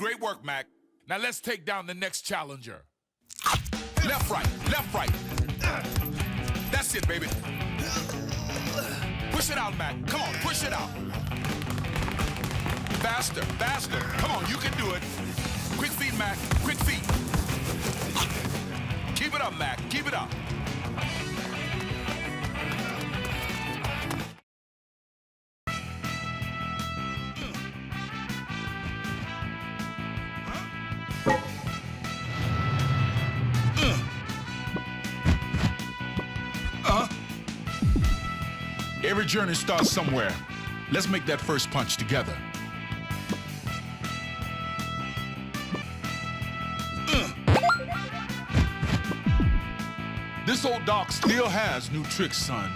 Great work, Mac. Now let's take down the next challenger. Left, right, left, right. That's it, baby. Push it out, Mac. Come on, push it out. Faster, faster. Come on, you can do it. Quick feet, Mac. Quick feet. Keep it up, Mac. Keep it up. Every journey starts somewhere. Let's make that first punch together. This old doc still has new tricks, son.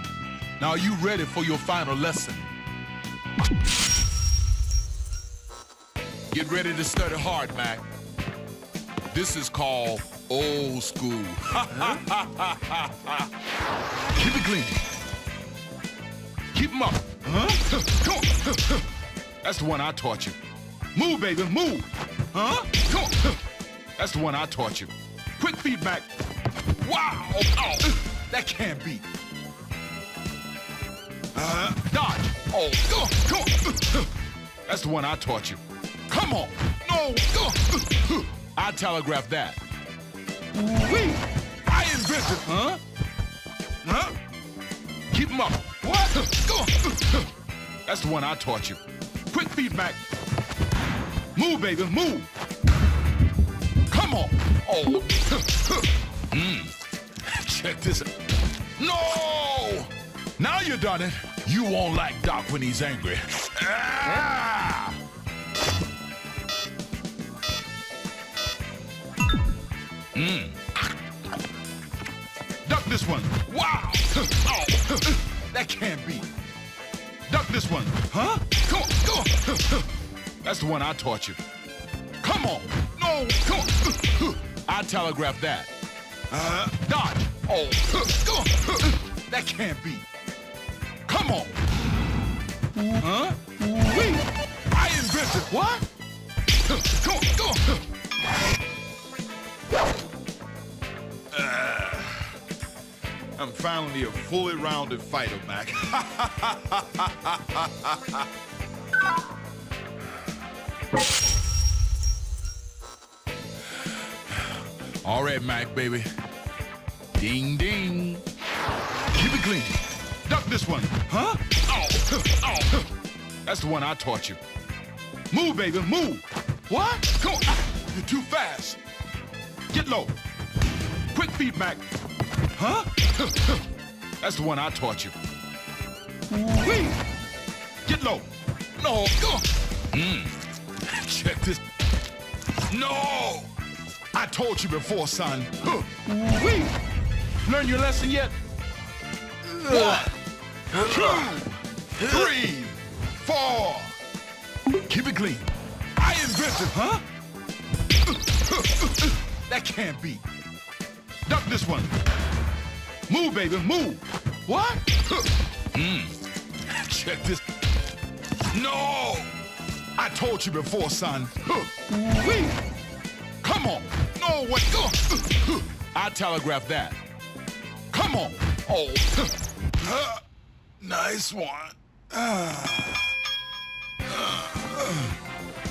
Now are you ready for your final lesson? Get ready to study hard, Mac. This is called old school. Keep it clean. Keep them up. Come on. That's the one I taught you. Move, baby, move. Come on. That's the one I taught you. Quick feedback. Wow. Oh, that can't be. Dodge. Oh, come on. That's the one I taught you. Come on. No. I telegraphed that. Wee. I invented. Keep them up. What? That's the one I taught you. Quick feedback. Move, baby, move. Come on. Oh. Check this out. No! Now you done it. You won't like Doc when he's angry. Ah! Duck this one. Wow! Oh. That can't be. Duck this one. Huh? Come on, come on. That's the one I taught you. Come on. No, come on. I telegraphed that. Dodge. Oh, come on. That can't be. Come on. Huh? Wait. I invented. What? Come on, come on. I'm finally a fully rounded fighter, Mac. All right, Mac, baby. Ding, ding. Keep it clean. Duck this one. Huh? Oh, oh. That's the one I taught you. Move, baby, move. What? Come on. You're too fast. Get low. Quick feedback. Huh? That's the one I taught you. Wee. Get low. No. Go. Check this. No. I told you before, son. Wee. Learn your lesson yet? 1, 2, 3, 4. Keep it clean. I invented, huh? That can't be. Duck this one. Move, baby, move. What? Check this. No! I told you before, son. Wee. Come on. No, wait. Go. I telegraphed that. Come on. Oh. Nice one.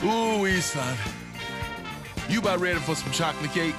Ooh, son. You about ready for some chocolate cake?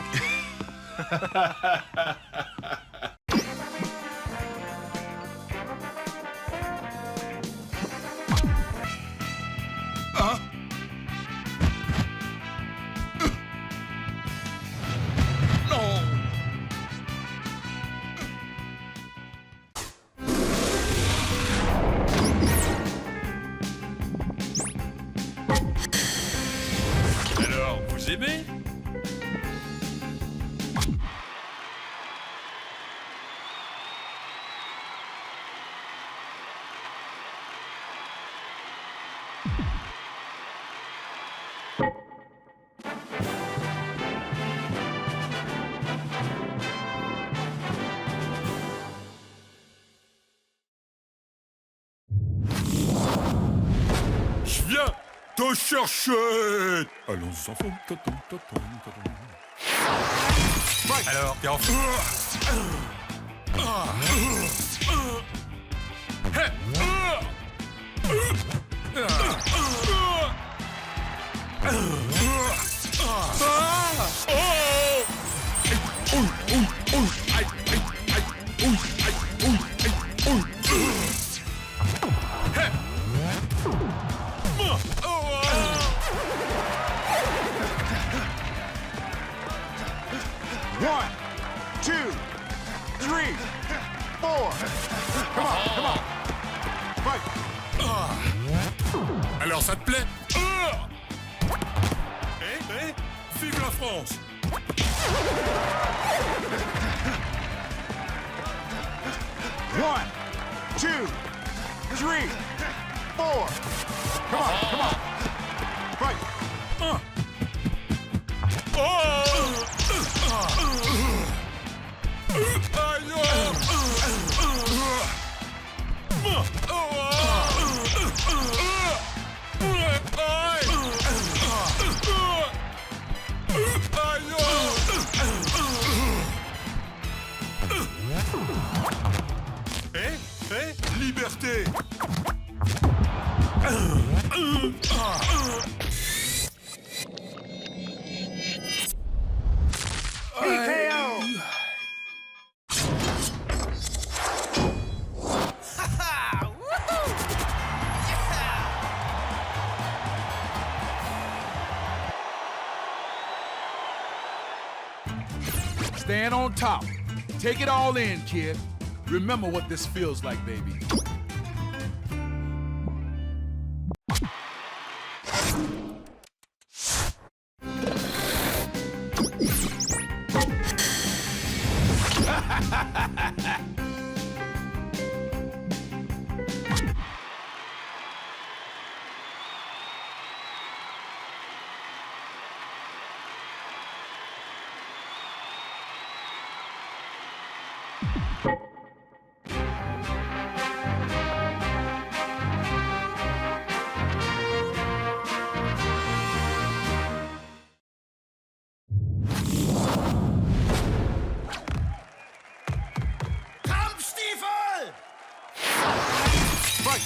Alors, vous aimez? Je viens. Te chercher. Allons enfants. Alors, t'es en fou. One, two, three, four. Come on, come on. Fight. Alors, ça te plaît? Vive la France! One, two, three, four. Come on, come on. Fight. Liberté! TKO. Stand on top. Take it all in, kid. Remember what this feels like, baby. Kampfstiefel! Fight.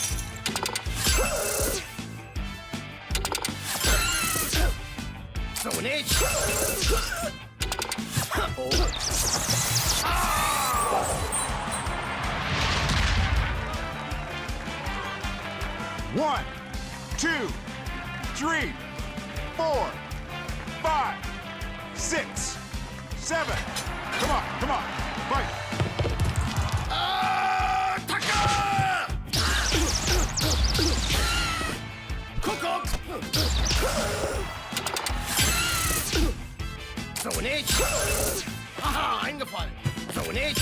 So nicht. One, two, three, four, five, six, seven. Come on, come on. Fight. Kuckuck! So nicht. Aha, eingefallen. So nicht.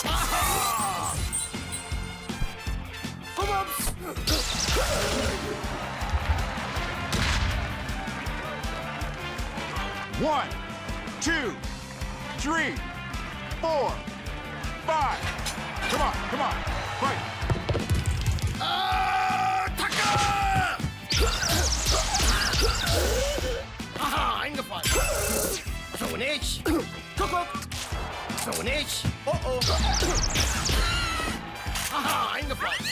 Aha! Ups. One, two, three, four, five. Come on, come on. Fight. Aha, eingefallen. So nicht. Kuckuck. So nicht. Oh oh. Aha, eingefallen.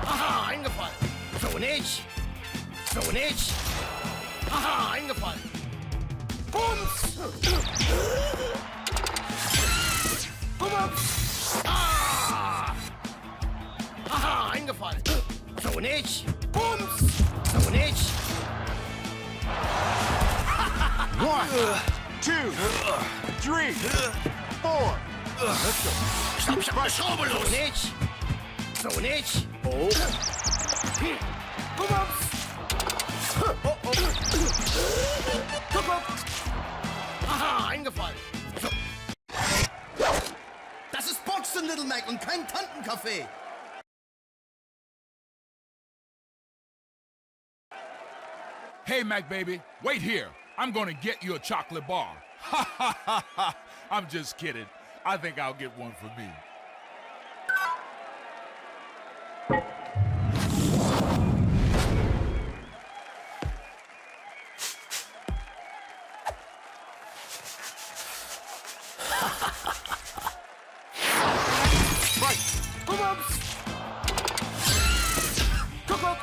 Aha, eingefallen. So nicht. So nicht. Aha, eingefallen. Bums. Bums. Ah. Aha, eingefallen. So nicht. Bums. So nicht. One, two, three, four. Let's go. Schraube los. So nicht. So nicht. Oh. Bums. Oh oh. Kuckuck. Aha, eingefallen. So. Das ist Boxen, Little Mac, und kein Tantencafé. Hey, Mac, baby, wait here. I'm gonna get you a chocolate bar. Ha ha ha ha. I'm just kidding. I think I'll get one for me. Bumps! Cook!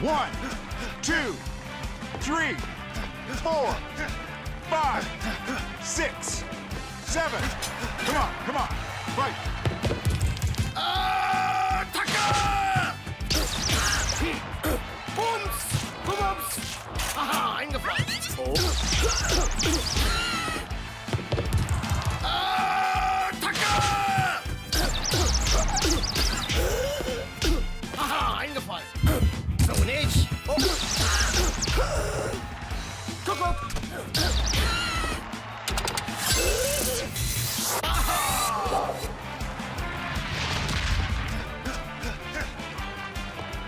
One, two, three, 4, 5, 6, 7. Come on, fight. Bums! Bumps! Aha, eingefallen. Aha, eingefallen. So nicht. Guck.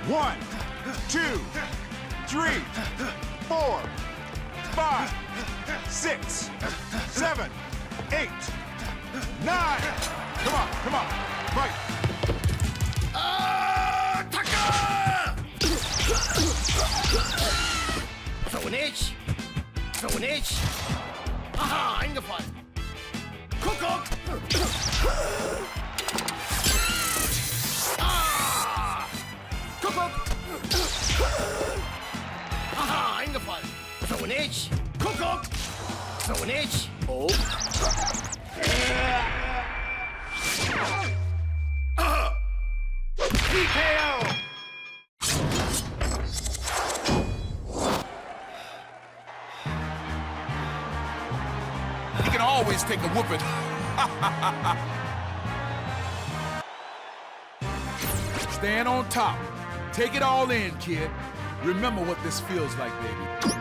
One, 2, 3, 4, 5, 6, 7, 8, 9. Come on, fight. So nicht. Aha, eingefallen. Kuckuck. Kuckuck. Aha, eingefallen. So nicht. Kuckuck. So nicht. Oh. TKO. You can always take a whooping. Stand on top. Take it all in, kid. Remember what this feels like, baby.